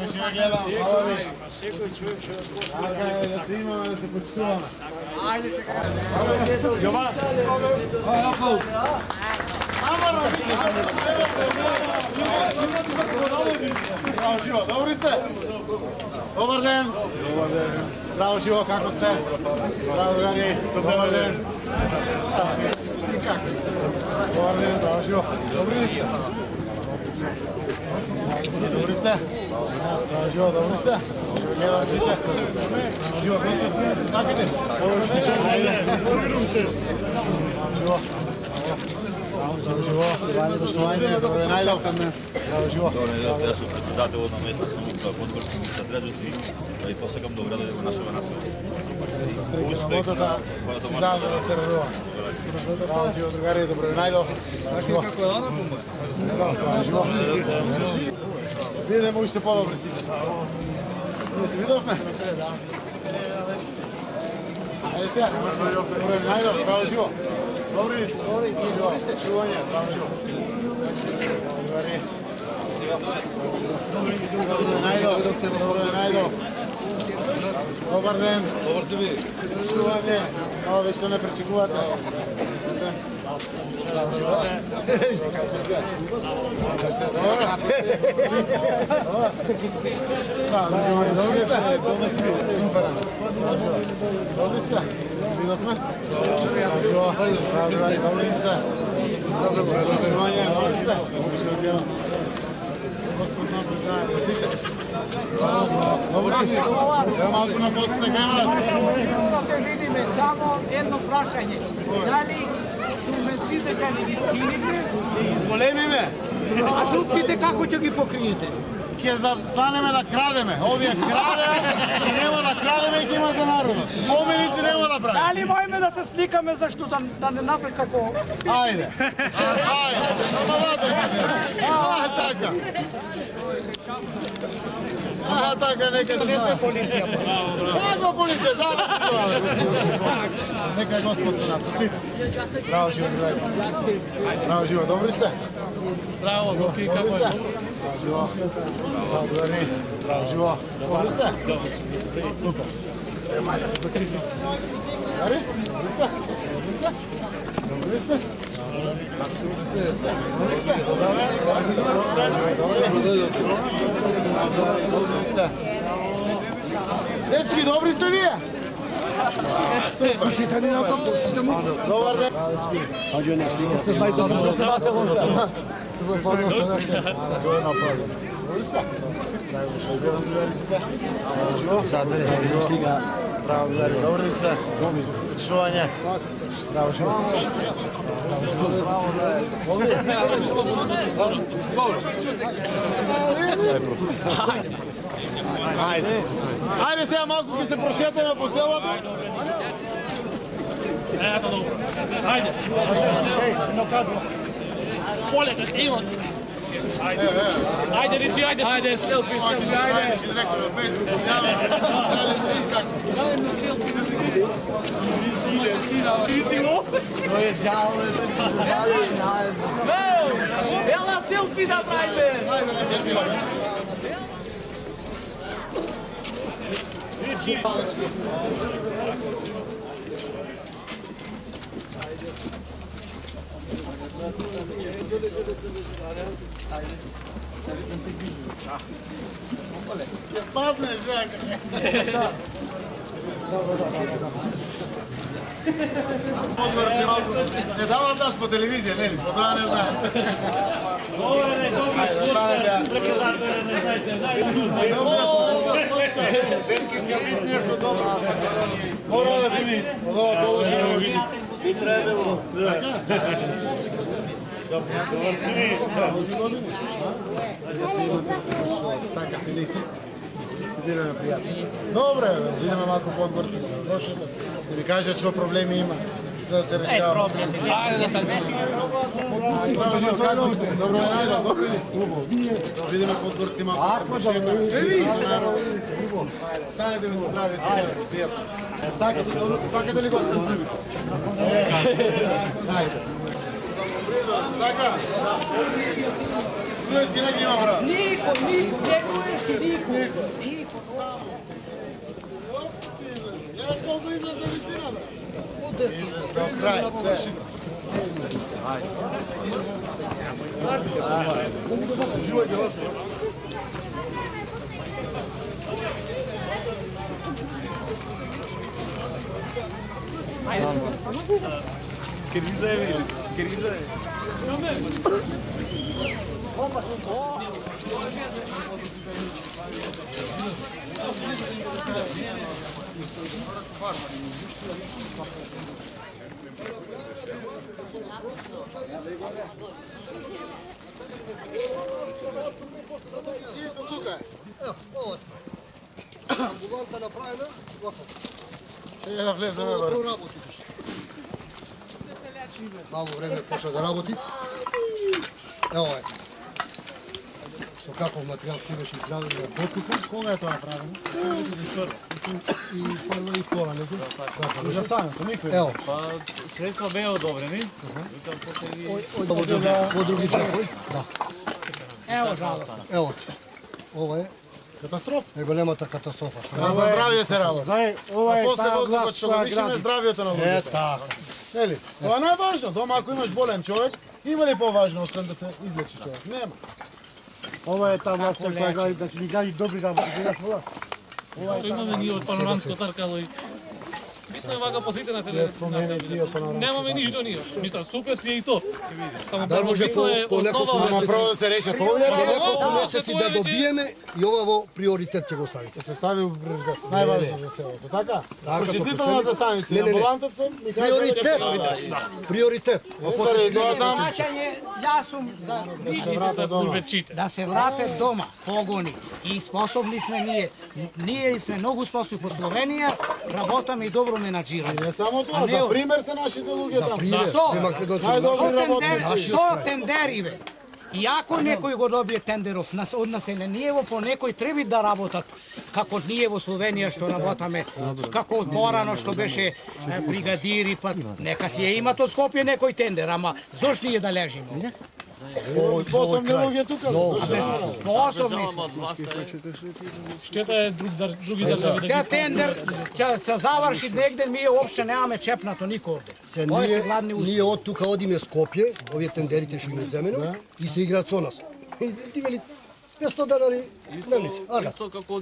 Ще гледам, хвала ви. Да се имаме, да се почуваме. Айде сега. Јована. Живо, добри сте? Добар ден. Здраво, Живо, како сте? Здраво, другари. Добар ден. Добар ден, здраво, Живо. Добри ли сте? Добри сте? Здраво, Живо, добри сте? Ще гледам сите. Живо, кој сте? Се сакате? Живо. Живо, добре најдов. Живо. Јас сум председател на место самоуправа Подгорски и Садрежевски и посакам добре да го нашава насело. Успех на заедно да се радува. Браво, Живо, другари, добре најдов. Живо. Живо. Видиме уште подобри сите. Ние се видовме? Ајде сега, добре најдов, браво, Живо. Добри ли сте? Добри сте. Чување, браво, Живо. Другари. Добре најдов, добре најдов. Добар ден. Добар се ви. Чување. Овде што не пречекувате. Добри сте? Супер. Добри сте? Видовме? Добри сте? Добри сте? Господ напред заедно, сите. Добри сте? Ево малку на посите кај вас. Ќе видиме само едно прашање. Дали субвенциите ќе ни ги скинете, И ги зголемиме. а дупките како ќе ги покриете? Ќе станеме да крадеме. Овие краде и нема да крадеме и ќе има за народот. Споменици нема да правиме. Дали можеме да се сликаме зашто да не направи како Ајде. Ајде. Намавате. Така. Така, нека да знае. полиција. Каква полиција? Нека Господ со нас, со сите. Браво, Живо, другари. Браво, Живо, добри сте? Браво, Доки, Добри како сте? е? Браво, Живо. Браво, другари. Браво, Живо. Добри сте? Супер. Другари, добри сте? Добри сте? Добри сте? Дечки, добри сте вие? Супер. Добар ден. Се знаете за председателот. Добри сте? Браво, другари, добри сте? Чување. Браво, Живо. Ајде. Ајде сега малку ќе се прошетаме по селото. Ето добро. Ајде. Полека, има. Ајде. Ајде, Ричи, ајде. Ајде, селфи, ајде. Ајде, директно на Facebook, објаваме. Дали како? Тој е џален. Ела селфи да правиме. Ќе паднеш, вака. Подврци малку. Не дават нас по телевизија, нели? По тоа не знаат. Ајде, остане беа. Денки ќе биде нешто добро. Мора да си од ова положено да види. Би требало. Така се личи. Да се бидеме пријатни. Добре, идеме малку Подгорци, да прошетаме, да ви кажат што проблеми има, за да се решава. Ајде да се Добро е најдам, добри ли сте? Да видиме Подгорци малку, да прошетаме, со народ. Станете ми се здрави, сега, пријатно. Сакате ли го остан срубица? Ајде. Самопридонес, така? Груевски не ги има, брат. Niko, ne Gruevski, niko. Ја колко излезе вистина, брат? Излез до крај, се. Идете тука. Амбуланта направена, готово. Ще да влеземе бар. Проработиш. Мало време почна да работи. Ево е. Со каков материјал си беше изграден на Ботуку. Кога е тоа направено? И прва и втора, не знам. За стането, никој. Ево. Средства беа одобрени. По други чекој. Да. Evo žalost. Ево ти. Ова е Катастрофа. најголемата катастрофа. А за здравје се работи. Знај, ова А е после таа воздухот власт што го која дишаме гради. здравјето на Е, луѓето. така. Нели? Тоа е најважно. Дома ако имаш болен човек, има ли поважно освен да се излечи човек? Нема. Ова е таа власт која гради, да ќе ни гради добри работи. Знаеш, власт. Што имаме ние од панорамско таркало и битно е вака позиција на Немаме ништо ние. Мистер, супер си е и то. Само Да може битно е по неколку основа. Ама прво да се решат овие За работи, неколку да, месеци тоа да е веќе- добиеме и ова во приоритет ќе го ставите. да се стави во приоритет. Најважно за селото, така? Така, Почитителната станица, Не, не, не. амбулантата, ми кажа Приоритет. Приоритет. Во Заради последните тоа месеци. знам Vraćanje, ja sam za За бурбечите. da se vrate doma, pogoni. I sposobni sme ние сме многу способни по Словенија, работаме и добро менаџираме. не само тоа, А не за од- пример се нашите луѓе За таму. пример, Со- се македонци. Најдобри работници. Со тендериве. И ако некој го добие тендеров од населението, по некој треба да работат како ние во Словенија што работаме, како од порано што беше бригадири, па нека си ја имат од Скопје некој тендер, ама зошто ние да лежиме? Способни луѓе тука. Способни сме. Штета е други држави да Сега ги тендер ќе се заврши негде, ние уопште немаме чепнато нико овде. Се Кои се гладни ние уста? од тука одиме Скопје, овие тендерите што им земено и се играат со нас. И ти вели 500 денари дневници. Ага.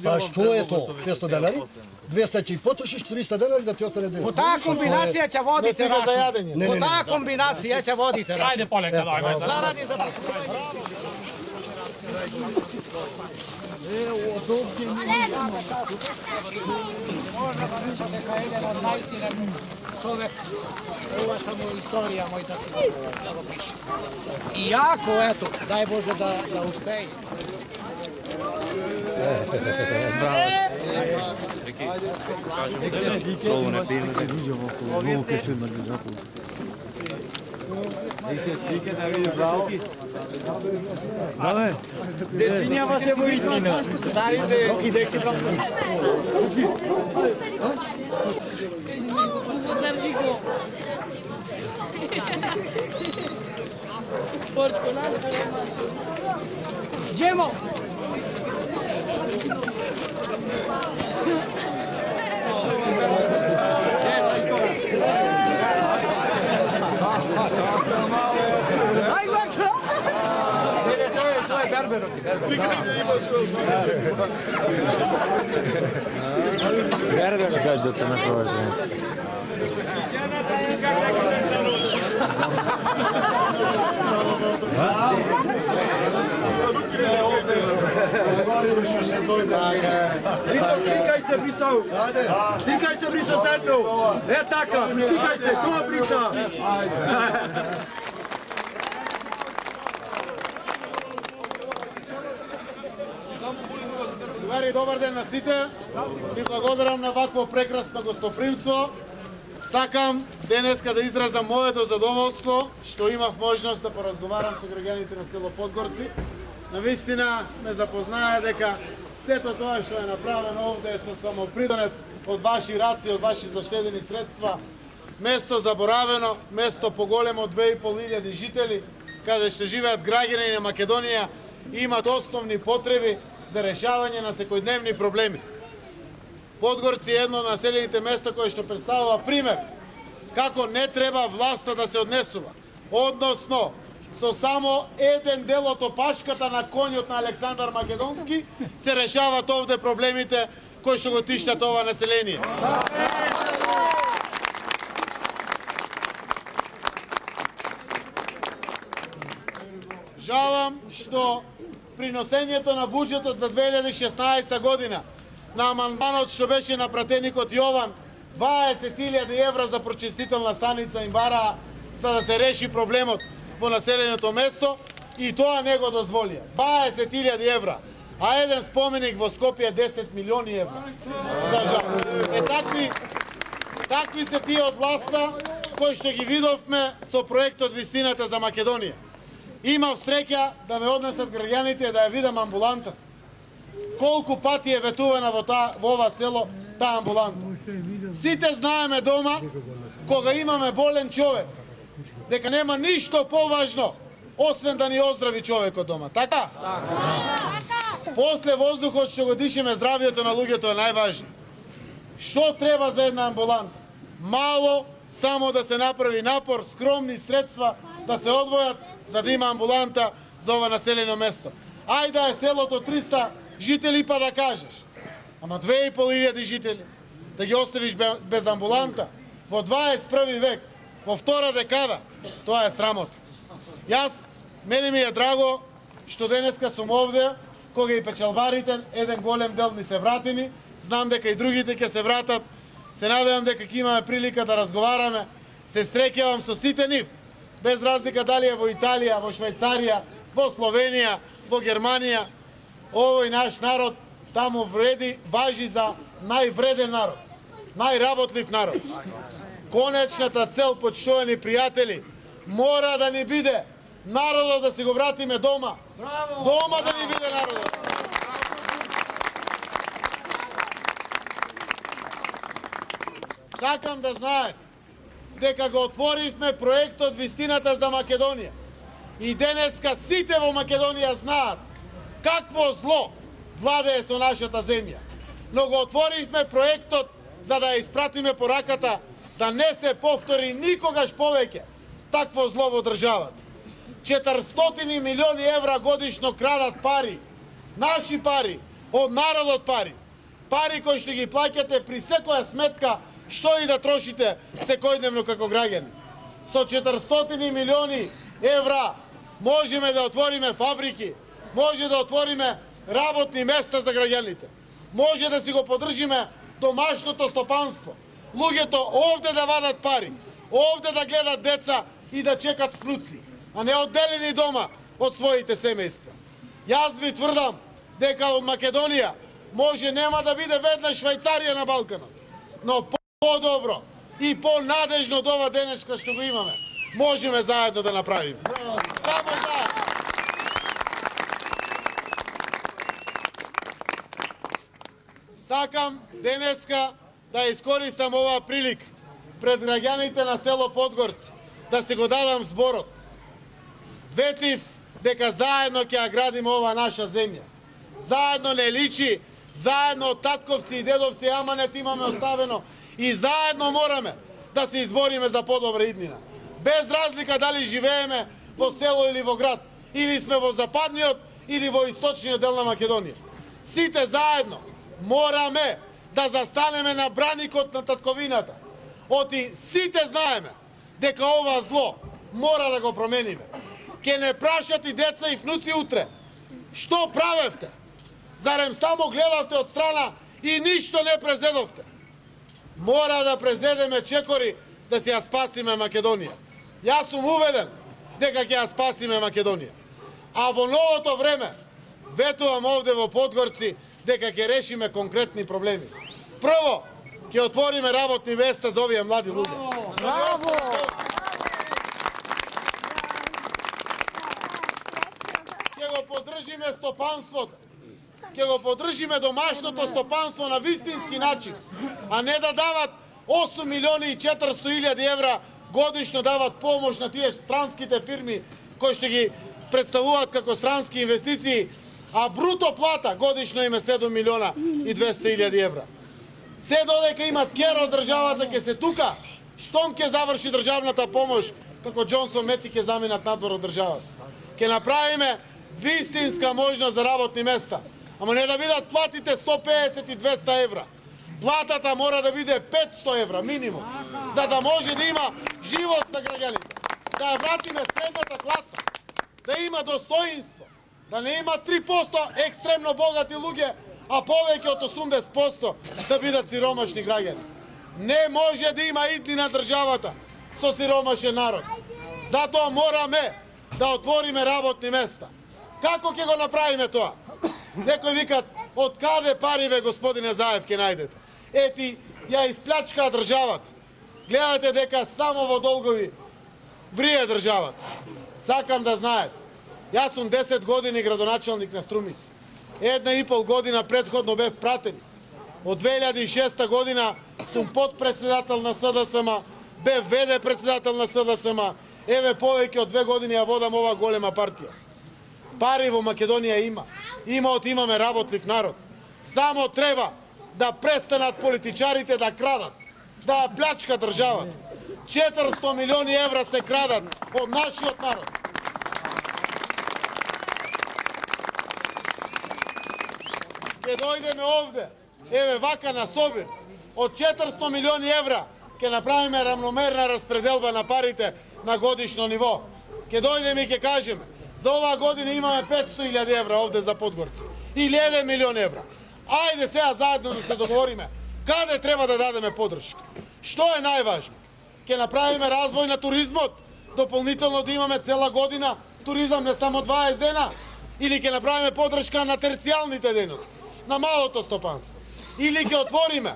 Па што е тоа? 500 денари? 200 ќе и потрошиш, 400 денари да ти остане денес. По таа комбинација ќе водите стига за рачун. јадење. По таа комбинација ќе водите рачун. Ајде полека, дај. Заради за Можна да рече дека е еден од најсилен човек. Ова само историја мојта си да го пише. И јако, ето, дај Боже да успее. Дестинјава се во иднина. Старите и дек се брат. Đemo! Тоа е берберот. Стикај се, брицау! Стикај се, брица, заедно! Е така! Стикај се, тоа брица! Другари, добар ден на сите. Ви благодарам на вакво прекрасно гостопримство. Сакам денеска да изразам моето задоволство што имав можност да поразговарам со граѓаните на село Подгорци. Навистина ме запознаа дека сето тоа што е направено овде е со самопридонес од ваши раци, од ваши заштедени средства. место заборавено, место поголемо од 2500 жители, каде што живеат граѓани на Македонија и имат основни потреби за решавање на секојдневни проблеми. Подгорци е едно од населените места кој што представува пример како не треба власта да се однесува. Односно, со само еден дел од опашката на конјот на Александар Македонски се решават овде проблемите кои што го тиштат ова население. Жалам што приносењето на буџетот за 2016 година на амандманот што беше на пратеникот Јован 20.000 евра за прочистителна станица им бараа за да се реши проблемот во населеното место и тоа не го дозволија. 20.000 евра, а еден споменик во Скопје 10 милиони евра. За жал. Такви се тие од власта кои што ги видовме со проектот Вистината за Македонија. Имав среќа да ме однесат граѓаните да ја видам амбуланта. Колку пати е ветувана во ова село таа амбуланта. Сите знаеме дома, кога имаме болен човек, дека нема ништо поважно, освен да ни оздрави човекот дома. Така? После воздухот што го дишеме, здравието на луѓето е најважно. Што треба за една амбуланта? Мало, само да се направи напор, скромни средства да се одвојат за да има амбуланта за ова населено место. Ајде да е селото 300 жители па да кажеш. Ама 2500 жители да ги оставиш без амбуланта во 21 век, во втора декада, тоа е срамота. Мене ми е драго што денеска сум овде, кога и печалбарите, еден голем дел ни се вратени, знам дека и другите ќе се вратат, се надевам дека ќе имаме прилика да разговараме, се среќавам со сите нив, без разлика дали е во Италија, во Швајцарија, во Словенија, во Германија. Овој наш народ таму важи за највреден народ, најработлив народ. Конечната цел, почитувани пријатели, мора да ни биде народот да си го вратиме дома. Дома да ни биде народот. Сакам да знаете дека го отворивме проектот Вистината за Македонија. И денеска сите во Македонија знаат какво зло владее со нашата земја. Но го отворивме проектот за да ја испратиме пораката да не се повтори никогаш повеќе такво зло во државата. 400 милиони евра годишно крадат пари, наши пари, од народот пари. Пари кои што ги плаќате при секоја сметка што и да трошите секојдневно како граѓани. Со 400 милиони евра можеме да отвориме фабрики, може да отвориме работни места за граѓаните. Може да си го поддржиме домашното стопанство. Луѓето овде да вадат пари, овде да гледат деца и да чекат внуци, а не одделени дома од своите семејства. Јас ви тврдам дека од Македонија може нема да биде веднаш Швајцарија на Балканот, но по-добро и по-надежно од ова денешка што го имаме, можеме заедно да направиме. Само заедно. Сакам денеска да искористам оваа прилика пред граѓаните на село Подгорци да се го дадам зборот. Ветив дека заедно ќе ја градиме ова наша земја. Заедно не личи, заедно од татковци и дедовци аманет имаме оставено и заедно мораме да се избориме за подобра иднина. Без разлика дали живееме во село или во град, или сме во западниот или во источниот дел на Македонија. Сите заедно мораме да застанеме на браникот на татковината. Оти сите знаеме дека ова зло мора да го промениме. Ке не прашат и деца и внуци утре. Што правевте? Зарем само гледавте од страна и ништо не презедовте? Мора да презедеме чекори да си ја спасиме Македонија. Јас сум уведен дека ќе ја спасиме Македонија. А во новото време ветувам овде во Подгорци дека ќе решиме конкретни проблеми. Прво, ќе отвориме работни места за овие млади луѓе. Браво! Ќе го поддржиме стопанството. Ќе го поддржиме домашното стопанство на вистински начин, а не да дават 8 милиони и 400 илјади евра годишно дават помош на тие странските фирми кои што ги представуваат како странски инвестиции, а бруто плата годишно им е 7 милиона и 200 илјади евра. Се додека имат кер од државата ќе се тука, штом ќе заврши државната помош, како Џонсон Мети ќе заминат надвор од државата. Ќе направиме вистинска можност за работни места, ама не да бидат платите 150 и 200 евра. Платата мора да биде 500 евра минимум, за да може да има живот за граѓаните. Да ја вратиме средната класа, да има достоинство, да не има 3% екстремно богати луѓе, а повеќе од 80% да бидат сиромашни граѓани. Не може да има идни на државата со сиромашен народ. Затоа мораме да отвориме работни места. Како ќе го направиме тоа? Некои викат, од каде пари бе, господине Заев, ќе најдете? Ети, ја исплячкаа државата. Гледате дека само во долгови врие државата. Сакам да знаете, јас сум 10 години градоначалник на Струмица. 1,5 година предходно бев пратен. Од 2006 година сум подпредседател на СДСМ, бев ВД председател на СДСМ, еве повеќе од 2 години ја водам ова голема партија. Пари во Македонија има. Имаме работлив народ. Само треба да престанат политичарите да крадат, да плячкат државата. 400 милиони евра се крадат од нашиот народ. Ке дојдеме овде, еве вака на Собир, од 400 милиони евра ќе направиме рамномерна распределба на парите на годишно ниво. Ке дојдеме и ке кажеме, за оваа година имаме 500.000 евра овде за Подгорци или 1 милион евра. Ајде сега заедно да се договориме каде треба да дадеме подршка. Што е најважно? Ке направиме развој на туризмот, дополнително да имаме цела година туризам, не само 20 дена, или ќе направиме подршка на терцијалните дејности, на малото стопанство, или ќе отвориме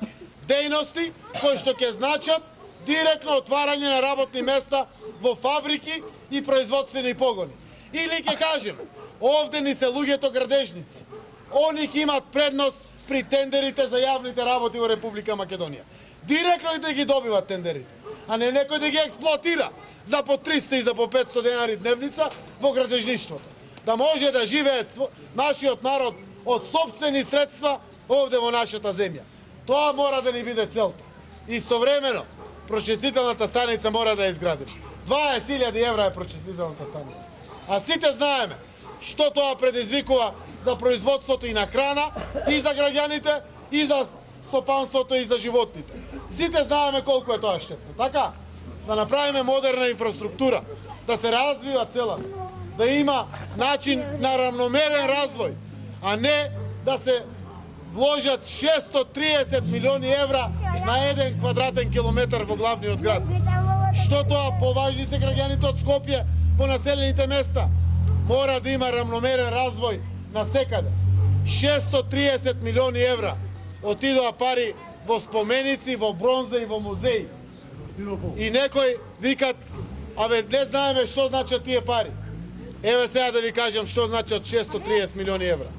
дејности кои што ќе значат директно отварање на работни места во фабрики и производствени погони. Или ќе кажеме, овде ни се луѓето градежници. Они ќе имат предност при тендерите за јавните работи во Република Македонија. Директно да ги добиват тендерите, а не некој да ги експлоатира за по 300 и за по 500 денари дневница во градежништвото. Да може да живее нашиот народ од сопствени средства овде во нашата земја. Тоа мора да ни биде целта. Истовремено, прочистителната станица мора да ја изградиме. 20.000 евра е прочистителната станица. А сите знаеме што тоа предизвикува за производството и на храна, и за граѓаните, и за стопанството, и за животните. Сите знаеме колку е тоа штетно. Така, да направиме модерна инфраструктура, да се развива целата, да има начин на рамномерен развој, а не да се вложат 630 милиони евра на 1 квадратен километар во главниот град. Што тоа поважни се граѓаните од Скопје во населените места? Мора да има рамномерен развој на секаде. 630 милиони евра отидоа пари во споменици, во бронза и во музеи. И некои викат, абе не знаеме што значат тие пари. Еве сега да ви кажам што значат 630 милиони евра.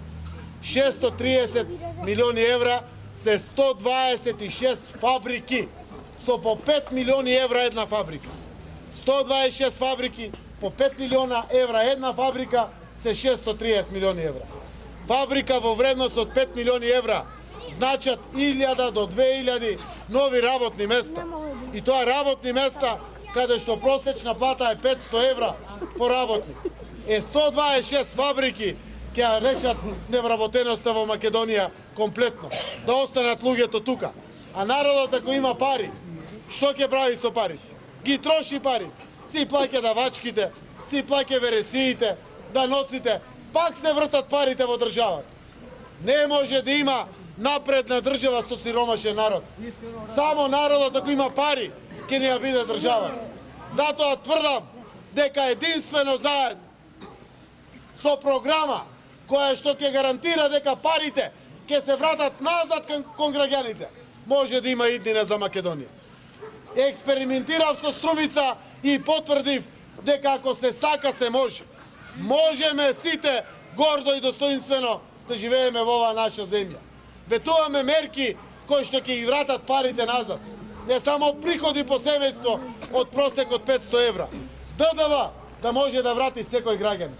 630 милиони евра се 126 фабрики со по 5 милиони евра една фабрика. 126 фабрики по 5 милиона евра една фабрика се 630 милиони евра. Фабрика во вредност од 5 милиони евра значат 1000 до 2000 нови работни места. И тоа работни места каде што просечна плата е 500 евра по работник. 126 фабрики ќе решат невработеноста во Македонија комплетно, да останат луѓето тука. А народот ако има пари, што ќе прави со парите? Ги троши парите. Си плаќа давачките, си плаќа вересиите, даноците, пак се вртат парите во државата. Не може да има напредна држава со сиромашен народ. Само народот ако има пари, ќе не ја биде држава. Затоа тврдам дека единствено заедно со програма која што ќе гарантира дека парите ќе се вратат назад кон граѓаните, може да има иднина за Македонија. Експериментирав со Струмица и потврдив дека ако се сака се може. Можеме сите гордо и достоинствено да живееме во оваа наша земја. Ветуваме мерки кои што ќе ги вратат парите назад. не само приходи по семејство од просек од 500 евра. ДДВ да може да врати секој граѓан.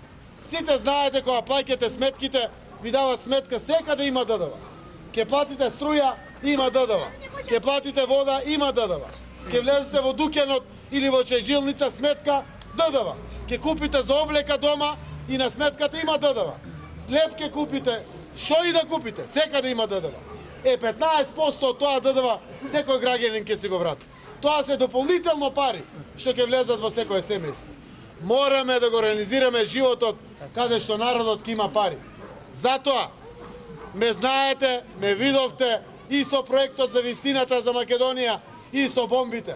Сите знаете кога плаќате сметките, ви дават сметка секаде има ДДВ. Ке платите струја, има ДДВ. Ке платите вода, има ДДВ. Ке влезете во дуќанот или во чајджилница, сметка, ДДВ. Ке купите за облека дома и на сметката има ДДВ. Слеп ке купите, што и да купите, секаде има ДДВ. 15% од тоа ДДВ секој граѓанин ќе си го врати. Тоа се дополнително пари што ќе влезат во секое семејство. Мораме да го организираме животот каде што народот ќе има пари. Затоа ме знаете, ме видовте и со проектот за вистината за Македонија и со бомбите.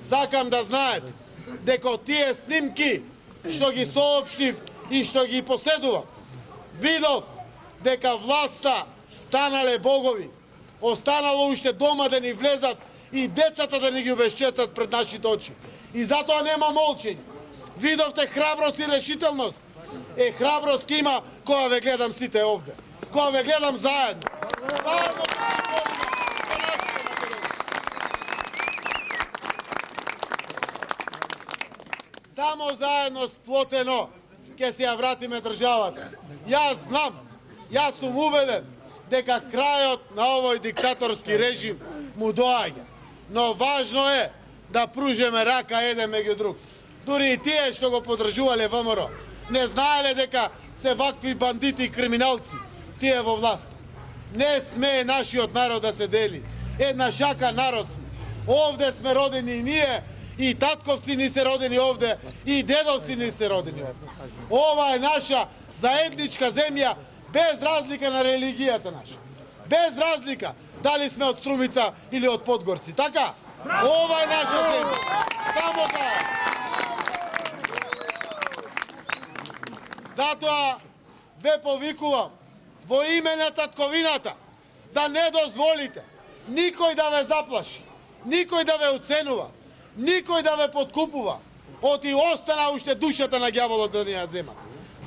Сакам да знаете дека тие снимки што ги соопштив и што ги поседувам, видов дека власта станале богови, останало уште дома да ни влезат и децата да ни ги обесчестат пред нашите очи. И затоа нема молчење. Видовте храброст и решителност. Храброст ке има кога ве гледам сите овде. Кога ве гледам заедно. Заедно само заедно сплотено ќе се ја вратиме државата. Јас знам, јас сум убеден дека крајот на овој диктаторски режим му доаѓа. Но важно е да пружеме рака еден меѓу друг. Дури и тие што го поддржувале ВМРО, не знаеле дека се вакви бандити и криминалци, тие во власт. Не смее нашиот народ да се дели. Една шака народ сме. Овде сме родени и ние, и татковци ни се родени овде, и дедовци ни се родени овде. Ова е наша заедничка земја, без разлика на религијата наша. Без разлика дали сме од Струмица или од Подгорци. Така? Ова е наша земја. Само заедно. Затоа ве повикувам во име на татковината да не дозволите никој да ве заплаши, никој да ве уценува, никој да ве подкупува, оти остана уште душата на ѓаволот да ни ја зема.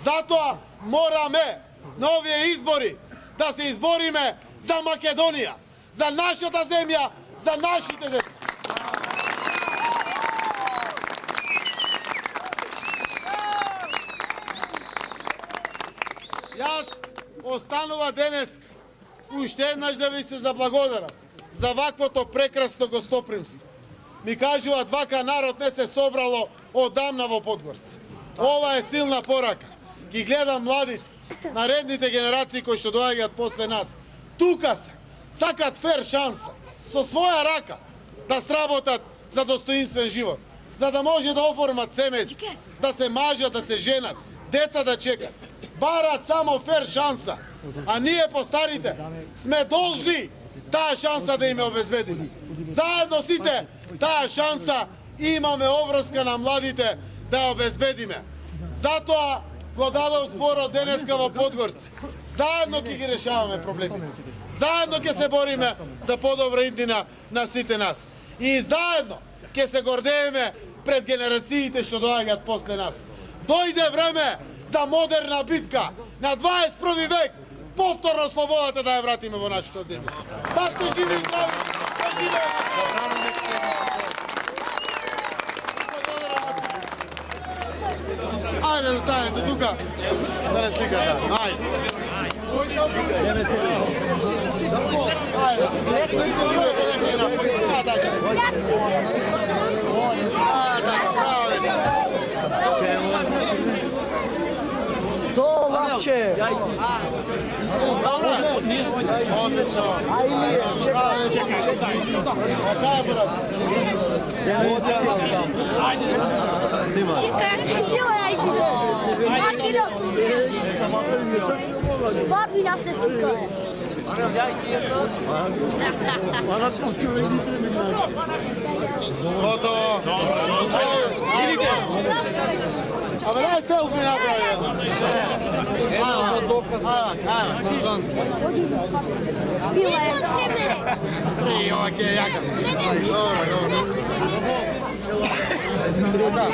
Затоа мораме на овие избори да се избориме за Македонија, за нашата земја, за нашите деца. Јас останува денес уште еднаш да ви се заблагодарам за ваквото прекрасно гостопримство. Ми кажуваат вака народ не се собрало одамна во Подгорци. Ова е силна порака. Ги гледам младите, наредните генерации кои што доаѓаат после нас. Тука се, сакат фер шанса, со своја рака да сработат за достоинствен живот, за да може да оформат семејство, да се мажат, да се женат, деца да чекат. Барат само фер шанса, а ние постарите сме должни таа шанса да им обезбедиме. Заедно сите таа шанса имаме обврска на младите да обезбедиме. Затоа го дадов зборот денеска во Подгорци. Заедно ќе ги решаваме проблемите. Заедно ќе се бориме за подобра иднина на сите нас. И заедно ќе се гордееме пред генерациите што доаѓаат после нас. Дојде време за модерна битка на 21 век, повторно слободата да ја вратиме во нашата земја. Да сте живи и здрави, да живееме! Ајде да станете тука, да не сликате. Ајде. To Lavče! Odlično. Čekaj. Babi nas te slikaje. Gotovo. Абе, дай селфи направи. Bila je. При, ова ќе е јака. Добро.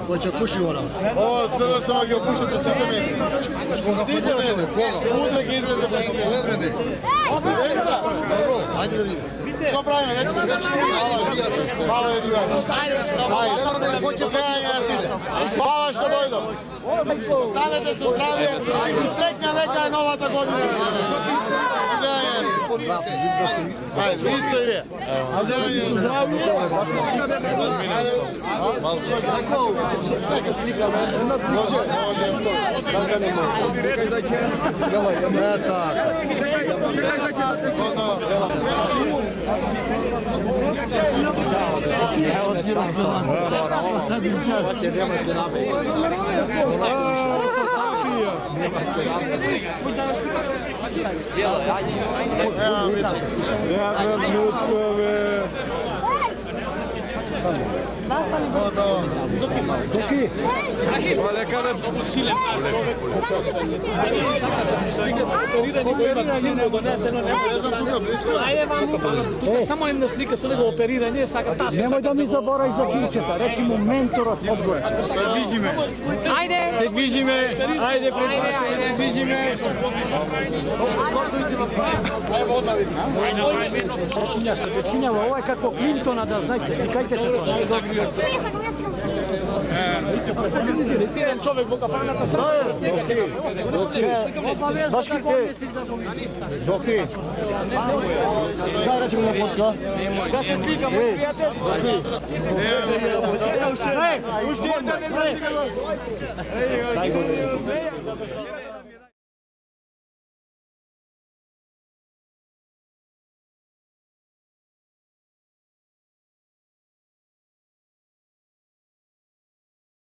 Кој ќе пуши она? Ова сега само ги опушти по сите места. Сите места. Утре ги излезе по сите. Кое време? Евента. Добро, ајде да видиме. Што правиме, дечки? Мало е друга. Ајде, кој ќе пеање на сите? Хвала што дојдов. Останете со здравје и стрекна нека е новата година. Ајде, ви сте вие. Ајде, со здравје. Може. Много силен човек. Оперирање го има цилно донесено. Тука само една слика со него оперирање, сака тасен. Немој да ми заборај за кичета, речи му менторот од горе. Движиме. Ајде! Се движиме. Ајде, се движиме. Речињава, ова е како Клинтона, да знаете, сликајте се со него. Еден човек во кафаната Башки те. Зоки. Дај речем на фотка. Да се сликам, пријател. Уште еден.